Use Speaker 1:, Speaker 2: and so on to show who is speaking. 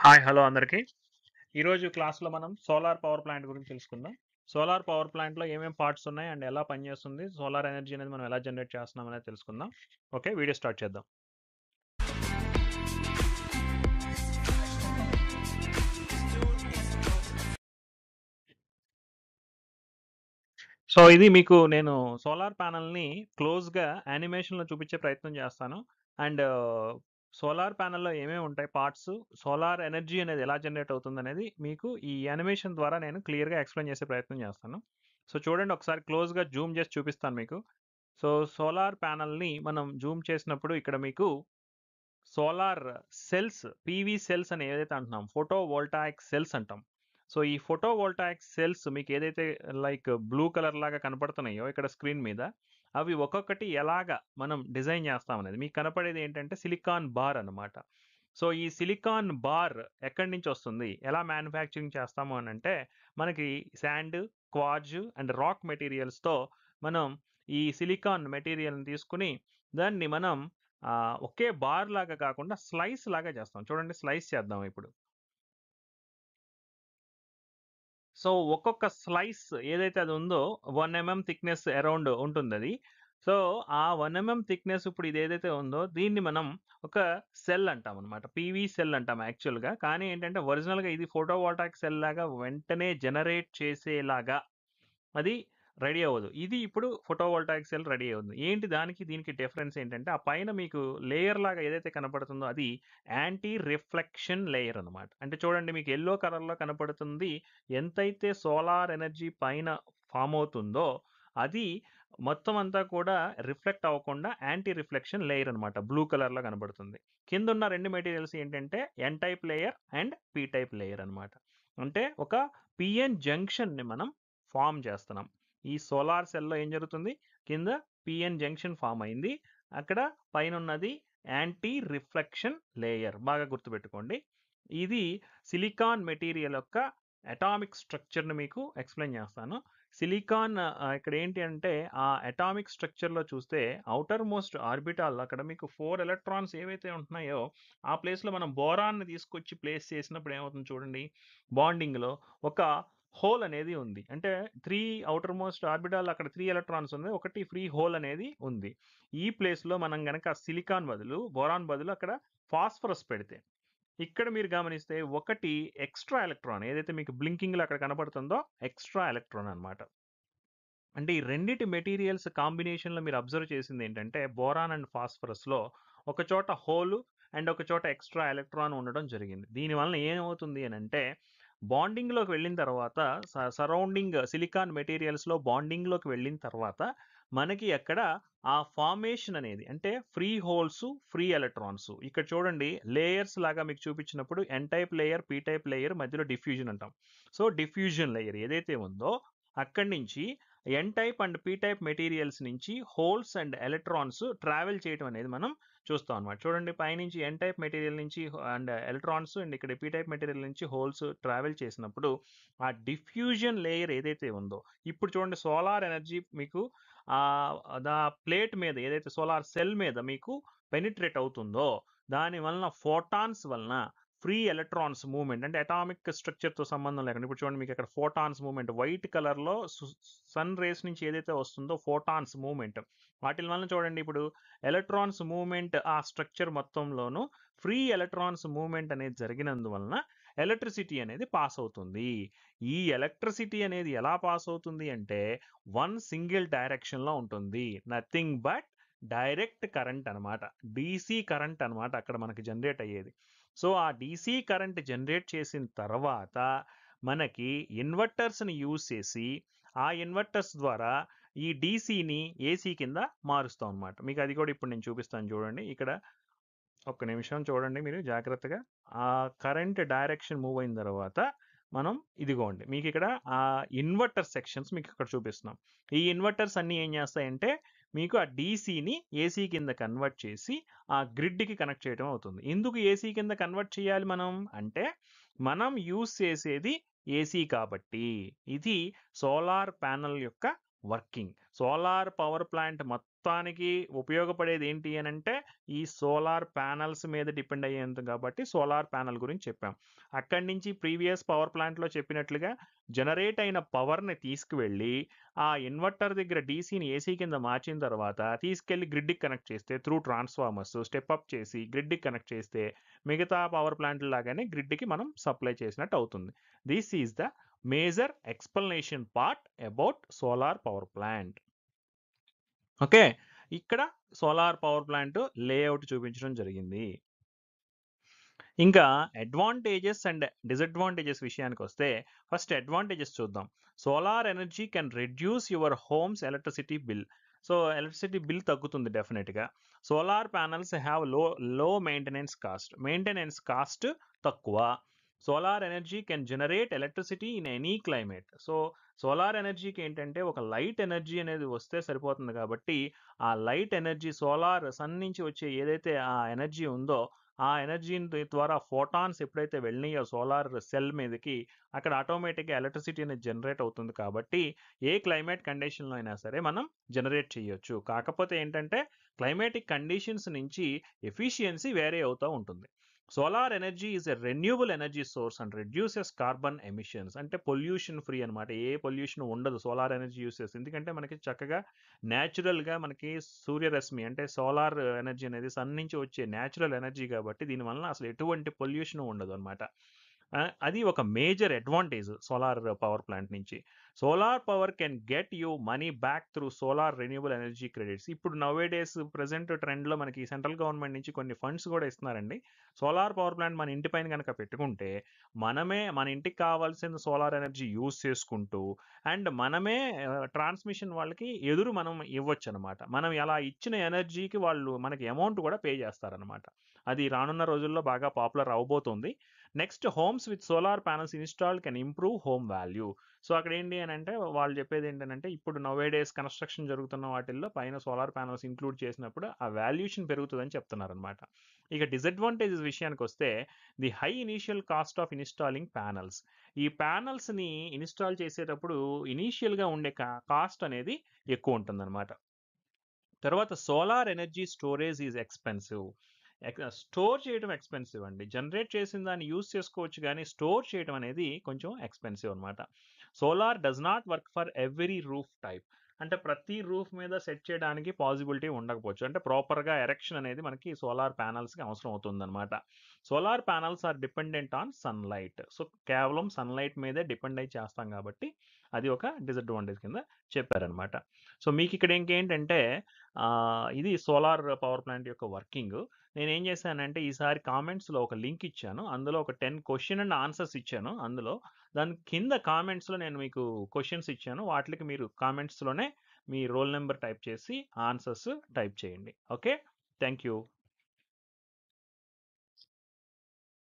Speaker 1: Hi hello అందరికీ. ఈరోజు క్లాస్లో మనం సోలార్ పవర్ ప్లాంట్ గురించి తెలుసుకుందాం. సోలార్ పవర్ ప్లాంట్లో ఏమేమి పార్ట్స్ ఉన్నాయి అండ్ ఎలా పనిచేస్తుంది, సోలార్ ఎనర్జీ అనేది మనం ఎలా జనరేట్ చేస్తున్నాం అనేది తెలుసుకుందాం. ఓకే, వీడియో స్టార్ట్ చేద్దాం. సో ఇది మీకు నేను సోలార్ ప్యానల్ని క్లోజ్గా యానిమేషన్లో చూపించే ప్రయత్నం చేస్తాను. అండ్ సోలార్ ప్యానల్లో ఏమేమి ఉంటాయి పార్ట్స్, సోలార్ ఎనర్జీ అనేది ఎలా జనరేట్ అవుతుంది అనేది మీకు ఈ యానిమేషన్ ద్వారా నేను క్లియర్గా ఎక్స్ప్లెయిన్ చేసే ప్రయత్నం చేస్తాను. సో చూడండి, ఒకసారి క్లోజ్గా జూమ్ చేసి చూపిస్తాను మీకు. సో సోలార్ ప్యానల్ని మనం జూమ్ చేసినప్పుడు ఇక్కడ మీకు సోలార్ సెల్స్, పీవీ సెల్స్ అని ఏదైతే అంటున్నాం, ఫోటో వోల్టాయిక్ సెల్స్ అంటాం. సో ఈ ఫోటో వోల్టాయిక్ సెల్స్ మీకు ఏదైతే లైక్ బ్లూ కలర్ లాగా కనపడుతున్నాయో ఇక్కడ స్క్రీన్ మీద, అవి ఒక్కొక్కటి ఎలాగా మనం డిజైన్ చేస్తాం అనేది మీకు కనపడేది ఏంటంటే సిలికాన్ బార్ అన్నమాట. సో ఈ సిలికాన్ బార్ ఎక్కడి నుంచి వస్తుంది, ఎలా మ్యానుఫ్యాక్చరింగ్ చేస్తాము అని అంటే, మనకి శాండ్, క్వార్జ్ అండ్ రాక్ మెటీరియల్స్తో మనం ఈ సిలికాన్ మెటీరియల్ని తీసుకుని దాన్ని మనం ఒకే బార్ లాగా కాకుండా స్లైస్ లాగా చేస్తాం. చూడండి, స్లైస్ చేద్దాం ఇప్పుడు. సో ఒక్కొక్క స్లైస్ ఏదైతే అది ఉందో 1 mm థిక్నెస్ అరౌండ్ ఉంటుంది అది. సో ఆ 1 mm థిక్నెస్ ఇప్పుడు ఇది ఏదైతే ఉందో దీన్ని మనం ఒక సెల్ అంటాం అనమాట. పీవీ సెల్ అంటాం యాక్చువల్గా. కానీ ఏంటంటే ఒరిజినల్గా ఇది ఫోటోవోల్టాయిక్ సెల్ లాగా వెంటనే జనరేట్ చేసేలాగా అది రెడీ అవ్వదు. ఇది ఇప్పుడు ఫోటోవోల్టాయిక్ సెల్ రెడీ అవుతుంది. ఏంటి దానికి దీనికి డిఫరెన్స్ ఏంటంటే, ఆ పైన మీకు లేయర్ లాగా ఏదైతే కనపడుతుందో అది యాంటీ రిఫ్లెక్షన్ లేయర్ అనమాట. అంటే చూడండి, మీకు యెల్లో కలర్‌లో కనపడుతుంది. ఎంతైతే సోలార్ ఎనర్జీ పైన ఫార్మ్ అవుతుందో అది మొత్తం అంతా కూడా రిఫ్లెక్ట్ అవ్వకుండా యాంటీ రిఫ్లెక్షన్ లేయర్ అనమాట. బ్లూ కలర్‌లో కనపడుతుంది. కిందున్న 2 మెటీరియల్స్ ఏంటంటే N type layer and P type layer అనమాట. అంటే ఒక పీఎన్ జంక్షన్‌ని మనం ఫార్మ్ చేస్తున్నాం. ఈ సోలార్ సెల్‌లో ఏం జరుగుతుంది, కింద పీఎన్ జంక్షన్ ఫార్మ్ అయింది. అక్కడ పైనున్నది యాంటీ రిఫ్లెక్షన్ లేయర్. బాగా గుర్తుపెట్టుకోండి. ఇది సిలికాన్ మెటీరియల్ యొక్క అటామిక్ స్ట్రక్చర్‌ని మీకు ఎక్స్‌ప్లెయిన్ చేస్తాను. సిలికాన్ ఇక్కడ ఏంటి అంటే, ఆ అటామిక్ స్ట్రక్చర్‌లో చూస్తే ఔటర్ మోస్ట్ ఆర్బిటాల్ అక్కడ మీకు 4 ఎలక్ట్రాన్స్ ఏవైతే ఉంటున్నాయో, ఆ ప్లేస్‌లో మనం బోరాన్‌ని తీసుకొచ్చి ప్లేస్ చేసినప్పుడు ఏమవుతుంది చూడండి, బాండింగ్‌లో ఒక హోల్ అనేది ఉంది. అంటే 3 ఔటర్ మోస్ట్ ఆర్బిటాల్ అక్కడ 3 ఎలక్ట్రాన్స్ ఉంది. ఒకటి ఫ్రీ హోల్ అనేది ఉంది. ఈ ప్లేస్‌లో మనం గనక సిలికాన్ బదులు, బోరాన్ బదులు అక్కడ ఫాస్ఫరస్ పెడితే, ఇక్కడ మీరు గమనిస్తే ఒకటి ఎక్స్‌ట్రా ఎలక్ట్రాన్ ఏదైతే మీకు బ్లింకింగ్‌లో అక్కడ కనపడుతుందో ఎక్స్‌ట్రా ఎలక్ట్రాన్ అన్నమాట. అంటే ఈ రెండిటి మెటీరియల్స్ కాంబినేషన్‌లో మీరు అబ్జర్వ్ చేసిందేంటంటే, బోరాన్ అండ్ ఫాస్ఫరస్‌లో ఒక చోట హోలు అండ్ ఒక చోట ఎక్స్‌ట్రా ఎలక్ట్రాన్ ఉండడం జరిగింది. దీని వలన ఏమవుతుంది అనంటే, బాండింగ్‌లోకి వెళ్ళిన తర్వాత సరౌండింగ్ సిలికాన్ మెటీరియల్స్‌లో బాండింగ్‌లోకి వెళ్ళిన తర్వాత మనకి అక్కడ ఆ ఫార్మేషన్ అనేది, అంటే ఫ్రీ హోల్స్, ఫ్రీ ఎలక్ట్రాన్స్. ఇక్కడ చూడండి, లేయర్స్ లాగా మీకు చూపించినప్పుడు N type layer, P type layer, మధ్యలో డిఫ్యూజన్ అంటాం. సో డిఫ్యూజన్ లేయర్ ఏదైతే ఉందో అక్కడి నుంచి N type and P type materials నుంచి హోల్స్ అండ్ ఎలక్ట్రాన్స్ ట్రావెల్ చేయడం అనేది మనం చూస్తాం అనమాట. చూడండి, పైనుంచి ఎన్ టైప్ మెటీరియల్ నుంచి అండ్ ఎలక్ట్రాన్స్ అండ్ ఇక్కడ పీ టైప్ మెటీరియల్ నుంచి హోల్స్ ట్రావెల్ చేసినప్పుడు ఆ డిఫ్యూజన్ లేయర్ ఏదైతే ఉందో, ఇప్పుడు చూడండి సోలార్ ఎనర్జీ మీకు దా ప్లేట్ మీద ఏదైతే సోలార్ సెల్ మీద మీకు పెనిట్రేట్ అవుతుందో, దాని వలన ఫోటాన్స్ వలన ఫ్రీ ఎలక్ట్రాన్స్ మూవ్మెంట్, అంటే అటామిక్ స్ట్రక్చర్తో సంబంధం లేకుండా, ఇప్పుడు చూడండి మీకు అక్కడ ఫోటాన్స్ మూవ్మెంట్ వైట్ కలర్లో సన్ రేస్ నుంచి ఏదైతే వస్తుందో ఫోటాన్స్ మూవ్మెంట్, వాటి వలన చూడండి ఇప్పుడు ఎలక్ట్రాన్స్ మూవ్మెంట్ ఆ స్ట్రక్చర్ మొత్తంలోనూ ఫ్రీ ఎలక్ట్రాన్స్ మూవ్మెంట్ అనేది జరిగినందువలన ఎలక్ట్రిసిటీ అనేది పాస్ అవుతుంది. ఈ ఎలక్ట్రిసిటీ అనేది ఎలా పాస్ అవుతుంది అంటే, వన్ సింగిల్ డైరెక్షన్లో ఉంటుంది. నథింగ్ బట్ డైరెక్ట్ కరెంట్ అనమాట. డీసీ కరెంట్ అనమాట అక్కడ మనకి జనరేట్ అయ్యేది. సో ఆ డీసీ కరెంట్ జనరేట్ చేసిన తర్వాత మనకి ఇన్వర్టర్స్ని యూజ్ చేసి ఆ ఇన్వర్టర్స్ ద్వారా ఈ డీసీని ఏసీ కింద మారుస్తాం అనమాట. మీకు అది కూడా ఇప్పుడు నేను చూపిస్తాను చూడండి. ఇక్కడ ఒక్క నిమిషం చూడండి మీరు జాగ్రత్తగా. ఆ కరెంట్ డైరెక్షన్ మూవ్ అయిన తర్వాత మనం ఇదిగోండి మీకు ఇక్కడ ఆ ఇన్వర్టర్ సెక్షన్స్ మీకు ఇక్కడ చూపిస్తున్నాం. ఈ ఇన్వర్టర్స్ అన్నీ ఏం చేస్తాయంటే, మీకు ఆ డీసీని ఏసీ కింద కన్వర్ట్ చేసి ఆ గ్రిడ్కి కనెక్ట్ చేయడం అవుతుంది. ఎందుకు ఏసీ కింద కన్వర్ట్ చేయాలి మనం అంటే, మనం యూస్ చేసేది ఏసీ కాబట్టి. ఇది సోలార్ ప్యానల్ యొక్క వర్కింగ్. సోలార్ పవర్ ప్లాంట్ మొత్తానికి ఉపయోగపడేది ఏంటి అని అంటే ఈ సోలార్ ప్యానల్స్ మీద డిపెండ్ అయ్యేంత కాబట్టి సోలార్ ప్యానల్ గురించి చెప్పాం. అక్కడి నుంచి ప్రీవియస్ పవర్ ప్లాంట్లో చెప్పినట్లుగా జనరేట్ అయిన పవర్ని తీసుకువెళ్ళి ఆ ఇన్వర్టర్ దగ్గర డీసీని ఏసీ కింద మార్చిన తర్వాత తీసుకెళ్లి గ్రిడ్కి కనెక్ట్ చేస్తే త్రూ ట్రాన్స్ఫార్మర్స్ స్టెప్ అప్ చేసి గ్రిడ్కి కనెక్ట్ చేస్తే మిగతా పవర్ ప్లాంట్ లాగానే గ్రిడ్కి మనం సప్లై చేసినట్టు అవుతుంది. This is the major explanation part about solar power plant. Okay, ఇక్కడ సోలార్ పవర్ ప్లాంట్ లేఅవుట్ చూపించడం జరిగింది. ఇంకా అడ్వాంటేజెస్ అండ్ డిసడ్వాంటేజెస్ విషయానికి వస్తే ఫస్ట్ అడ్వాంటేజెస్ చూద్దాం. Solar energy can reduce your homes electricity bill. So electricity bill తగ్గుతుంది డెఫినెట్గా. Solar panels have low maintenance cost తక్కువ. Solar energy can generate electricity in any climate. So solar ఎనర్జీకి ఏంటంటే ఒక light energy అనేది వస్తే సరిపోతుంది కాబట్టి ఆ లైట్ ఎనర్జీ సోలార్ సన్ నుంచి వచ్చే ఏదైతే ఆ ఎనర్జీ ఉందో ఆ ఎనర్జీ ద్వారా ఫోటాన్స్ ఎప్పుడైతే వెళ్ళినాయో సోలార్ సెల్ మీదకి అక్కడ ఆటోమేటిక్గా ఎలక్ట్రిసిటీ అనేది జనరేట్ అవుతుంది కాబట్టి ఏ క్లైమేట్ కండిషన్లో అయినా సరే మనం జనరేట్ చేయొచ్చు. కాకపోతే ఏంటంటే క్లైమేటిక్ కండిషన్స్ నుంచి ఎఫిషియన్సీ వేరే అవుతూ ఉంటుంది. Solar energy is a renewable energy source and reduces carbon emissions. అంటే పొల్యూషన్ ఫ్రీ అనమాట, ఏ పొల్యూషన్ ఉండదు సోలార్ ఎనర్జీ యూస్ చేస్తే. ఎందుకంటే మనకి చక్కగా న్యాచురల్గా మనకి సూర్యరశ్మి అంటే సోలార్ ఎనర్జీ అనేది సన్ నుంచి వచ్చే న్యాచురల్ ఎనర్జీ కాబట్టి దీనివల్ల అసలు ఎటువంటి పొల్యూషన్ ఉండదు అనమాట. అది ఒక major advantage solar power plant నుంచి. Solar power can get you money back through solar renewable energy credits. ఇప్పుడు నవేడేస్ ప్రజెంట్ ట్రెండ్లో మనకి సెంట్రల్ గవర్నమెంట్ నుంచి కొన్ని ఫండ్స్ కూడా ఇస్తున్నారండి. సోలార్ పవర్ ప్లాంట్ మన ఇంటి పైన కనుక పెట్టుకుంటే మనమే మన ఇంటికి కావాల్సిన సోలార్ ఎనర్జీ యూస్ చేసుకుంటూ అండ్ మనమే ట్రాన్స్మిషన్ వాళ్ళకి ఎదురు మనం ఇవ్వచ్చు అనమాట. మనం అలా ఇచ్చిన ఎనర్జీకి వాళ్ళు మనకి అమౌంట్ కూడా పే చేస్తారనమాట. అది రానున్న రోజుల్లో బాగా పాపులర్ అవబోతుంది. Next, homes with solar panels install can improve home value. So అక్కడ ఏంటి అని అంటే వాళ్ళు చెప్పేది ఏంటంటే ఇప్పుడు నవేడేస్ కన్స్ట్రక్షన్ జరుగుతున్న వాటిల్లో పైన సోలార్ ప్యానల్స్ ఇంక్లూడ్ చేసినప్పుడు ఆ వాల్యూషన్ పెరుగుతుందని చెప్తున్నారు అనమాట. ఇక డిసడ్వాంటేజెస్ విషయానికి వస్తే the high initial cost of installing panels. ఈ ప్యానల్స్ని ఇన్స్టాల్ చేసేటప్పుడు ఇనీషియల్గా ఉండే కాస్ట్ అనేది ఎక్కువ ఉంటుందన్నమాట. తర్వాత solar energy storage is expensive. Store చేయడం ఎక్స్పెన్సివ్ అండి. జనరేట్ చేసిన దాన్ని యూస్ చేసుకోవచ్చు కానీ స్టోర్ చేయడం అనేది కొంచెం ఎక్స్పెన్సివ్ అనమాట. Solar does not work for every roof type. అంటే ప్రతి రూఫ్ మీద సెట్ చేయడానికి పాసిబిలిటీ ఉండకపోవచ్చు. అంటే ప్రాపర్గా ఎరెక్షన్ అనేది మనకి సోలార్ ప్యానల్స్కి అవసరం అవుతుందన్నమాట. Solar panels are dependent on sunlight. So కేవలం సన్లైట్ మీదే డిపెండ్ అయి చేస్తాం కాబట్టి అది ఒక డిసడ్వాంటేజ్ కింద చెప్పారనమాట. సో మీకు ఇక్కడ ఇంకేంటంటే ఇది సోలార్ పవర్ ప్లాంట్ యొక్క వర్కింగ్. నేనేం చేశానంటే ఈసారి కామెంట్స్లో ఒక లింక్ ఇచ్చాను. అందులో ఒక 10 క్వశ్చన్ అండ్ ఆన్సర్స్ ఇచ్చాను. అందులో దాని కింద కామెంట్స్లో నేను మీకు క్వశ్చన్స్ ఇచ్చాను. వాటికి మీరు కామెంట్స్లోనే మీ రోల్ నెంబర్ టైప్ చేసి ఆన్సర్స్ టైప్ చేయండి. Okay, thank you.